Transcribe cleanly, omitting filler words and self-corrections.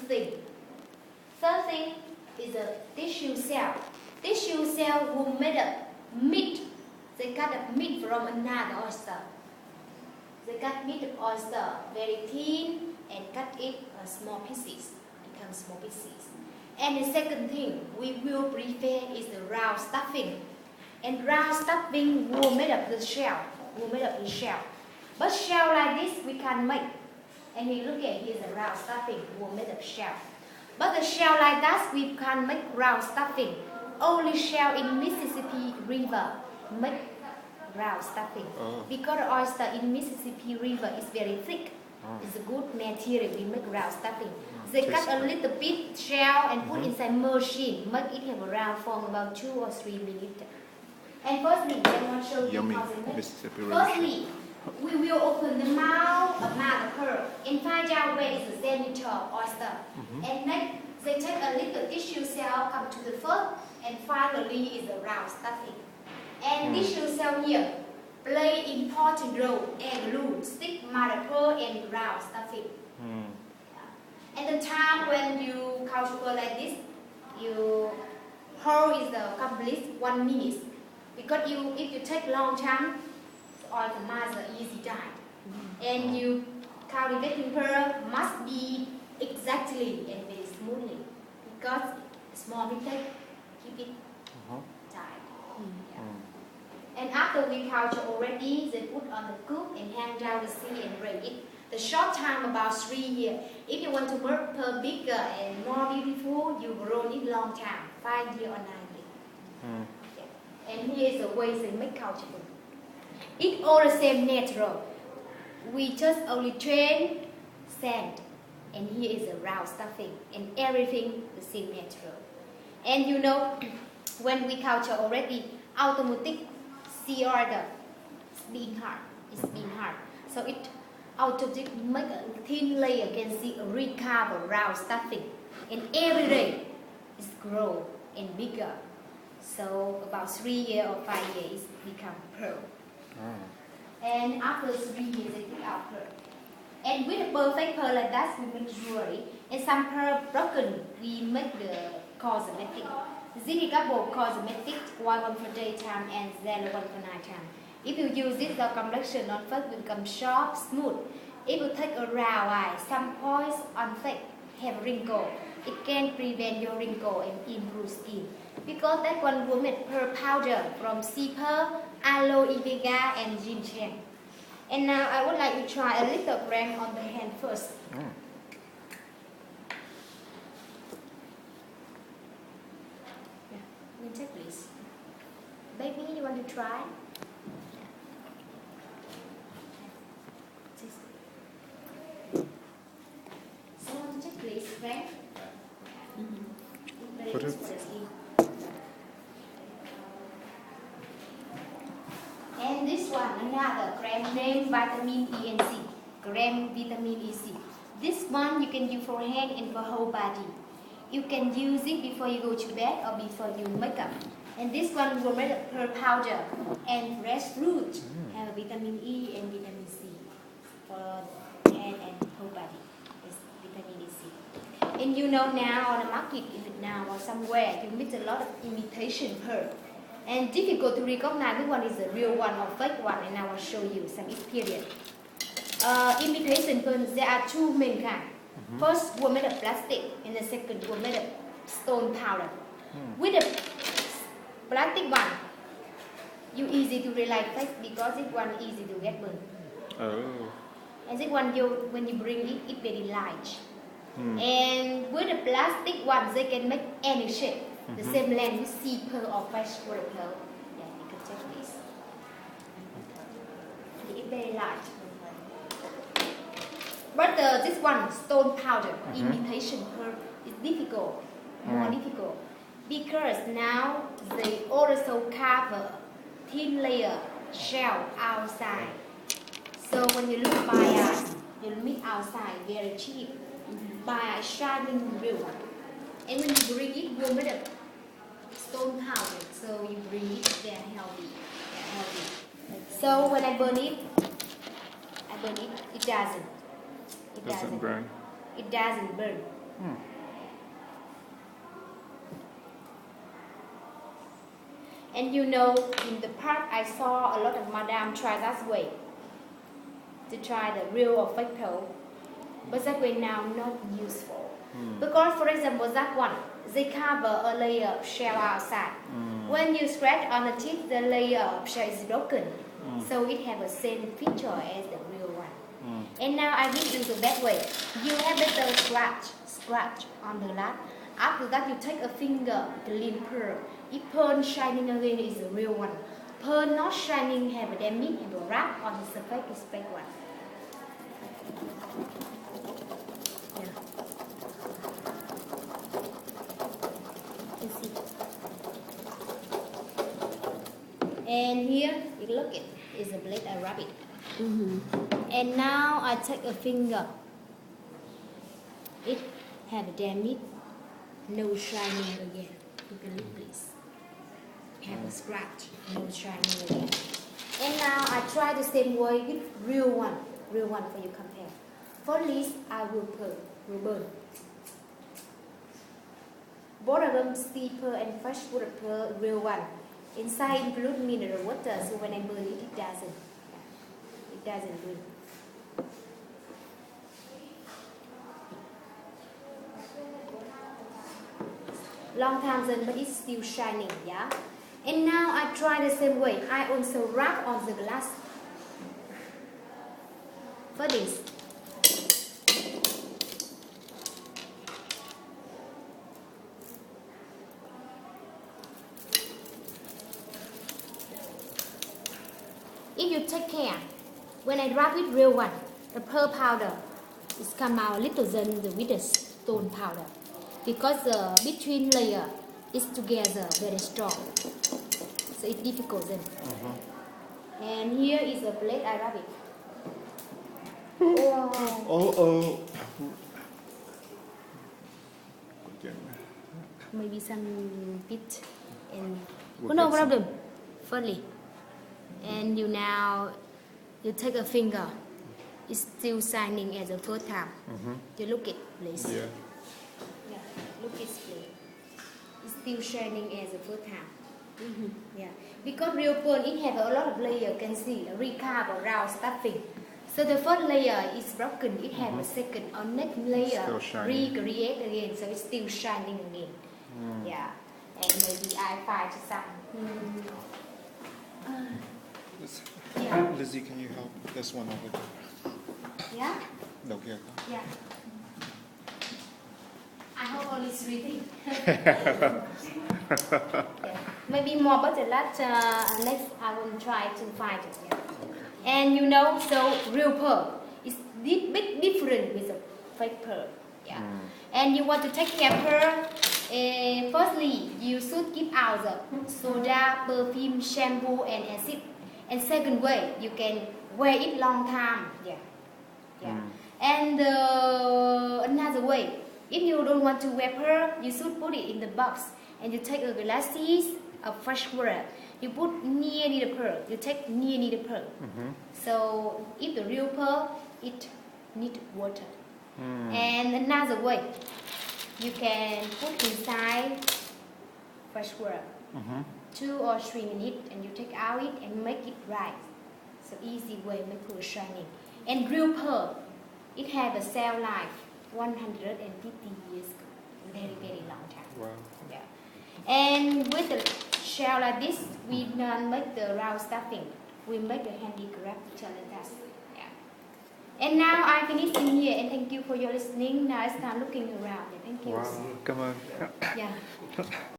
thing. Third thing is a tissue cell. Tissue cell who made up meat. They cut the meat from another oyster. They cut meat of oyster very thin and cut it small pieces, become small pieces. And the second thing we will prepare is the round stuffing. And round stuffing will made up the shell, But shell like this we can make. And you look at here's a round stuffing, will made up shell. But the shell like that we can make round stuffing. Only shell in Mississippi River make round stuffing. Because the oyster in Mississippi River is very thick. It's a good material, we make round stuffing. They cut a little bit shell and put inside machine, make it have a round form about 2 or 3 millimeters. And firstly, I want to show you how they make. Firstly, we will open the mouth of the pearl and find out where is the center of oyster. And next, they take a little tissue cell, come to the first, and finally is the round stuffing. And tissue cell here play important role and glue, stick mother pearl and round stuffing. And the time when you count sugar like this, you hold is the complete 1 minute. Because if you take long time, or the master easy time. And you cultivating pearl must be exactly and very smoothly. Because small mistake keep it tight. And after we culture already, they put on the cook and hang down the sea and bring it. The short time about 3 years. If you want to work pearl bigger and more beautiful, you grow it long time, 5 years or 9 years. And here is the way they make culture. It's all the same natural. We just only train sand. And here is the round stuffing. And everything the same natural. And you know, when we culture already, automatic sea order is being hard. It's being hard. So it automatic make a thin layer can see a recover round stuffing. And every day it's grow and bigger. So about 3 years or 5 years become pearl. And after 3 years they take out pearl. And with a perfect pearl like that we make jewelry. And some pearl broken we make the cosmetic. This is couple cosmetic, one for daytime and the other one for nighttime. If you use this, the complexion on face will become sharp, smooth. If you take a round eye, some points on face have wrinkle. It can prevent your wrinkle and improve skin. Because that one will make pearl powder from sea pearl, aloe vera and ginseng. And now I would like to try a little gram on the hand first. Take please. Baby, you want to try? So want to take please, right? And this one, another gram named vitamin E and C. Gram vitamin E C. This one you can use for hand and for whole body. You can use it before you go to bed or before you make up. And this one will make a pearl powder and fresh fruit have vitamin E and vitamin C for hand and whole body. It's vitamin E C. And you know now on the market in Vietnam or somewhere you meet a lot of imitation pearl. And difficult to recognize which one is the real one or fake one. And I will show you some experience. Imitation pearl, there are 2 main kinds. First were made of plastic and the second were made of stone powder. With the plastic one, you easy to realize fake because this one easy to get burned. And this one when you bring it, it's very light. And with the plastic one, they can make any shape. The same length with sea pearl or fresh water pearl. Yeah, you can check this. It's very light. But this one, stone powder, imitation pearl, is difficult, more difficult. Because now they also cover thin layer shell outside. So when you look by eyes, you meet outside very cheap. By eyes shining real. And when you bring it, you make a stone powder. So you bring it, they're healthy. So when I burn it, it doesn't. It doesn't burn. And you know, in the past, I saw a lot of madam try that way to try the real or fake pearl, but that way now not useful. Because, for example, that one, they cover a layer of shell outside. When you scratch on the tip, the layer of shell is broken, so it have the same feature as the real one. And now I will use the best way. You have better scratch on the last. After that, you take a finger, clean pearl. If pearl shining again is the real one. Pearl not shining have a damage, have a wrap on the surface is fake one. Yeah. You see. And here, you look it is a blade I rub it. And now I take a finger. It have a damage, no shining again. You can look please. Have a scratch, no shining again. And now I try the same way with real one for you compare. For this I will burn. Both of them steeper and fresh water pearl, real one. Inside include mineral water, so when I burn it, it doesn't burn. Long time then, but it's still shining, yeah. And now I try the same way. I also wrap on the glass. For this. If you take care, when I wrap with real one, the pearl powder is come out little than with the stone powder, because the between layer is together very strong, so it's difficult then. And here is a blade I wrap it. Oh. Maybe some bit and We'll no fix it. problem. Firstly, and you now you take a finger. It's still shining as the first time. You look it, please. Yeah. Yeah, look it, please. It's still shining as the first time. Yeah, because real pearl it have a lot of layer. You can see a recap around stuffing. So the first layer is broken. It have a second or next layer Still shining. recreate again, so it's still shining again. Yeah, and maybe I find some. Yeah. Lizzie, can you help this one over there? Yeah. No, here. Yeah. I hope only 3 things. Yeah. Maybe more, but next I will try to find it. Yeah. And you know, so real pearl is big different with the fake pearl. Yeah. And you want to take care of pearl. Firstly, you should keep out the soda, perfume, shampoo, and acid. And second way, you can wear it long time. Yeah. Yeah. And another way, if you don't want to wear pearl, you should put it in the box. And you take a glasses of fresh water. You put near the pearl. You take near the pearl. So if the real pearl, it need water. And another way, you can put inside fresh water. 2 or 3 minutes, and you take out it and make it right. So easy way make pearl shining. And real pearl, it have a shelf life 150 years, very very long time. Wow. Yeah. And with the shell like this, we don't make the round stuffing. We make the handicraft challenges. Yeah. And now I finish in here, and thank you for your listening. Now I start looking around. Thank you. Wow. Come on. Yeah.